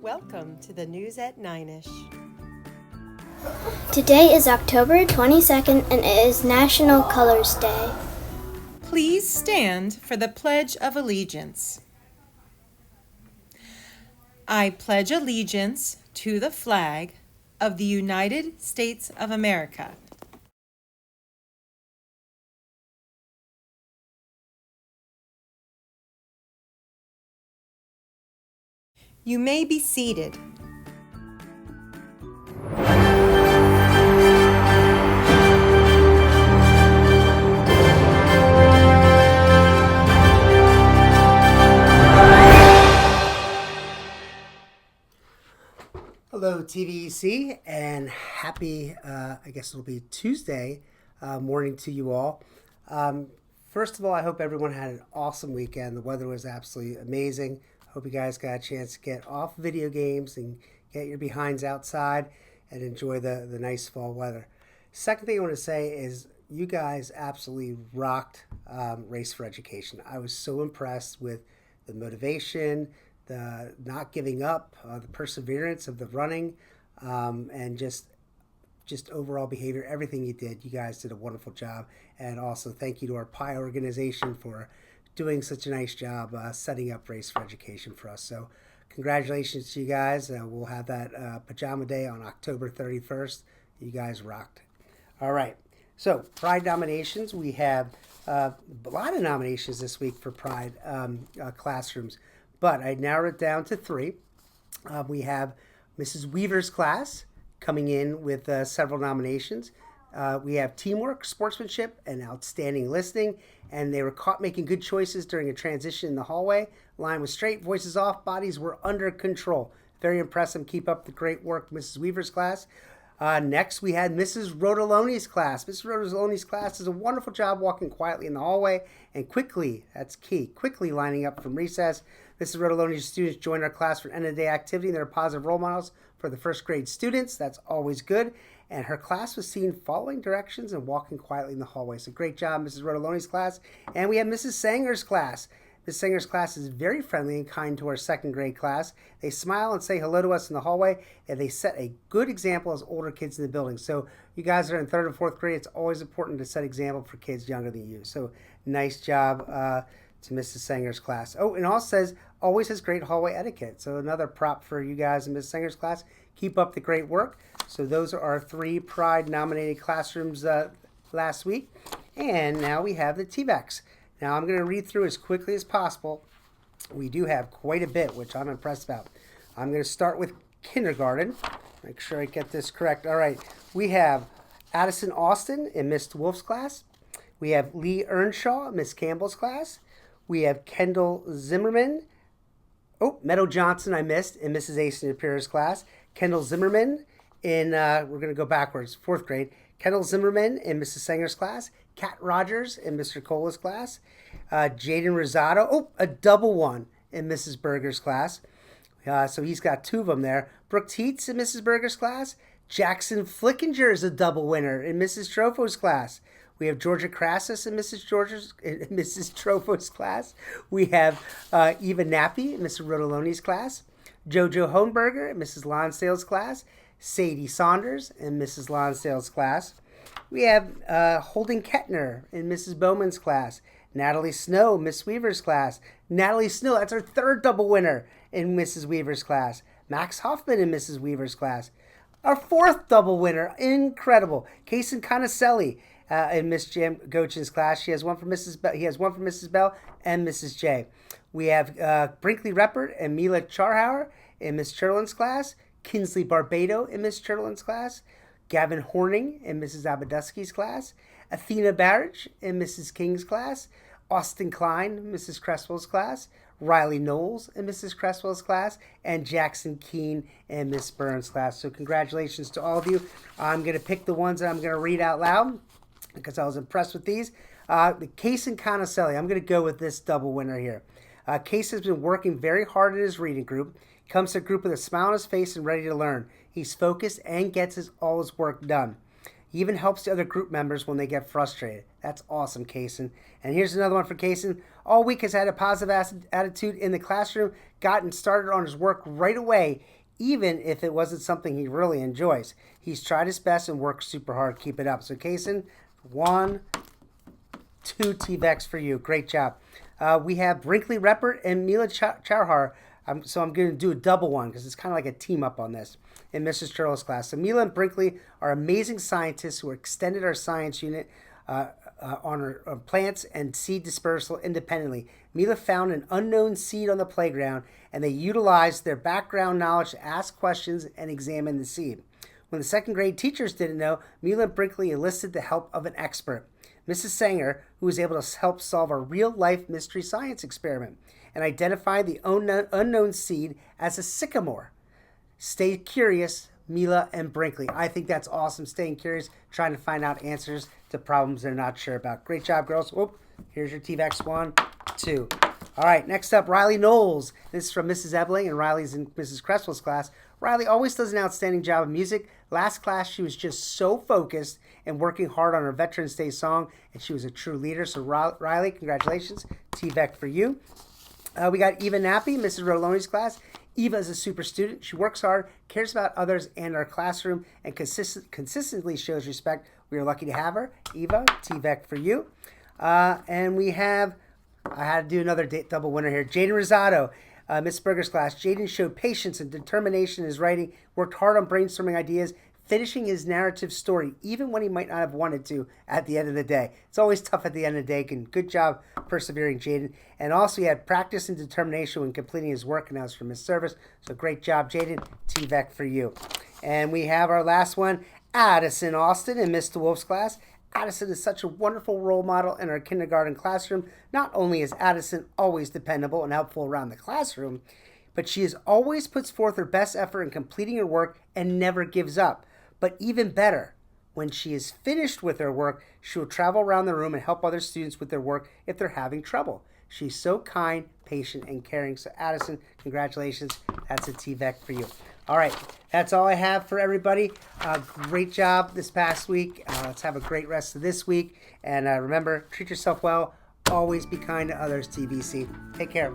Welcome to the News at 9ish. Today is October 22nd and it is National Colors Day. Please stand for the Pledge of Allegiance. I pledge allegiance to the flag of the United States of America. You may be seated. Hello, TVEC, and happy, I guess it'll be Tuesday morning to you all. First of all, I hope everyone had an awesome weekend. The weather was absolutely amazing. Hope you guys got a chance to get off video games and get your behinds outside and enjoy the nice fall weather. Second thing I want to say is you guys absolutely rocked Race for Education. I was so impressed with the motivation, the not giving up, the perseverance of the running, and just overall behavior, everything you did. You guys did a wonderful job. And also thank you to our PI organization for doing such a nice job setting up Race for Education for us. So congratulations to you guys. We'll have that pajama day on October 31st. You guys rocked. All right. So Pride nominations. We have a lot of nominations this week for Pride classrooms, but I narrowed it down to three. We have Mrs. Weaver's class coming in with several nominations. We have teamwork, sportsmanship, and outstanding listening. And they were caught making good choices during a transition in the hallway. Line was straight, voices off, bodies were under control. Very impressive. Keep up the great work, Mrs. Weaver's class. Next, we had Mrs. Rotoloni's class. Mrs. Rotoloni's class does a wonderful job walking quietly in the hallway and quickly, that's key, quickly lining up from recess. Mrs. Rotoloni's students joined our class for end-of-the-day activity, and they're positive role models for the first grade students. That's always good. And her class was seen following directions and walking quietly in the hallway. So great job, Mrs. Rotoloni's class. And we have Mrs. Sanger's class. Mrs. Sanger's class is very friendly and kind to our second grade class. They smile and say hello to us in the hallway, and they set a good example as older kids in the building. So you guys are in third and fourth grade. It's always important to set example for kids younger than you. So nice job to Mrs. Sanger's class. Oh, and also says always has great hallway etiquette. So another prop for you guys in Mrs. Sanger's class. Keep up the great work. So those are our three Pride nominated classrooms last week. And now we have the TVECs. Now I'm going to read through as quickly as possible. We do have quite a bit, which I'm impressed about. I'm going to start with kindergarten. Make sure I get this correct. All right. We have Addison Austin in Miss Wolf's class. We have Lee Earnshaw in Miss Campbell's class. We have Kendall Zimmerman. Oh, Meadow Johnson I missed in Mrs. Asen Apira's class. Kendall Zimmerman in, we're going to go backwards, fourth grade. Kendall Zimmerman in Mrs. Sanger's class. Kat Rogers in Mr. Cola's class. Jaden Rosado, oh, a double one in Mrs. Berger's class. So he's got two of them there. Brooke Teets in Mrs. Berger's class. Jackson Flickinger is a double winner in Mrs. Trofo's class. We have Georgia Crassus in Mrs. Trofo's class. We have Eva Nappy in Mrs. Rotoloni's class. Jojo Hohenberger in Mrs. Lonsdale's class. Sadie Saunders in Mrs. Lonsdale's class. We have Holden Kettner in Mrs. Bowman's class. Natalie Snow, Miss Weaver's class. Natalie Snow, that's our third double winner in Mrs. Weaver's class. Max Hoffman in Mrs. Weaver's class. Our fourth double winner, incredible. Kason Conicelli in Miss Jam Gochin's class. He has one for Mrs. Bell and Mrs. J. We have Brinkley Reppert and Mila Charhauer in Miss Cherlin's class. Kinsley Barbado in Miss Cherlin's class. Gavin Horning in Mrs. Abadusky's class. Athena Barrage in Mrs. King's class. Austin Klein, Mrs. Cresswell's class. Riley Knowles in Mrs. Cresswell's class. And Jackson Keene in Miss Burns' class. So congratulations to all of you. I'm going to pick the ones that I'm going to read out loud because I was impressed with these. The Kason Conicelli, I'm going to go with this double winner here. Case has been working very hard in his reading group. Comes to the group with a smile on his face and ready to learn. He's focused and gets all his work done. He even helps the other group members when they get frustrated. That's awesome, Kason. And here's another one for Kason. All week has had a positive attitude in the classroom, gotten started on his work right away, even if it wasn't something he really enjoys. He's tried his best and worked super hard. Keep it up. So, Kason, 1, 2 TVEX for you. Great job. We have Brinkley Reppert and Mila Charhar. So I'm going to do a double one because it's kind of like a team up on this in Mrs. Turtle's class. So Mila and Brinkley are amazing scientists who extended our science unit on our plants and seed dispersal independently. Mila found an unknown seed on the playground, and they utilized their background knowledge to ask questions and examine the seed. When the second grade teachers didn't know, Mila and Brinkley enlisted the help of an expert, Mrs. Sanger, who was able to help solve a real-life mystery science experiment and identify the unknown seed as a sycamore. Stay curious, Mila and Brinkley. I think that's awesome. Staying curious, trying to find out answers to problems they're not sure about. Great job, girls. Whoop. Here's your TVEX 1, 2. All right, next up, Riley Knowles. This is from Mrs. Ebling, and Riley's in Mrs. Cresswell's class. Riley always does an outstanding job of music. Last class, she was just so focused and working hard on her Veterans Day song, and she was a true leader. So, Riley, congratulations. TVEC for you. We got Eva Nappy, Mrs. Roloni's class. Eva is a super student. She works hard, cares about others and our classroom, and consistently shows respect. We are lucky to have her. Eva, TVEC for you. And we have, I had to do another double winner here, Jaden Rosado, Miss Berger's class. Jaden showed patience and determination in his writing, worked hard on brainstorming ideas, finishing his narrative story, even when he might not have wanted to at the end of the day. It's always tough at the end of the day. And good job persevering, Jaden. And also he had practice and determination when completing his work, and that was from Miss Service. So great job, Jaden. TVEC for you. And we have our last one, Addison Austin in Miss DeWolf's class. Addison is such a wonderful role model in our kindergarten classroom. Not only is Addison always dependable and helpful around the classroom, but she always puts forth her best effort in completing her work and never gives up. But even better, when she is finished with her work, she will travel around the room and help other students with their work if they're having trouble. She's so kind, patient, and caring. So Addison, congratulations. That's a TVEC for you. All right, that's all I have for everybody. Great job this past week. Let's have a great rest of this week. And remember, treat yourself well. Always be kind to others, TVC. Take care.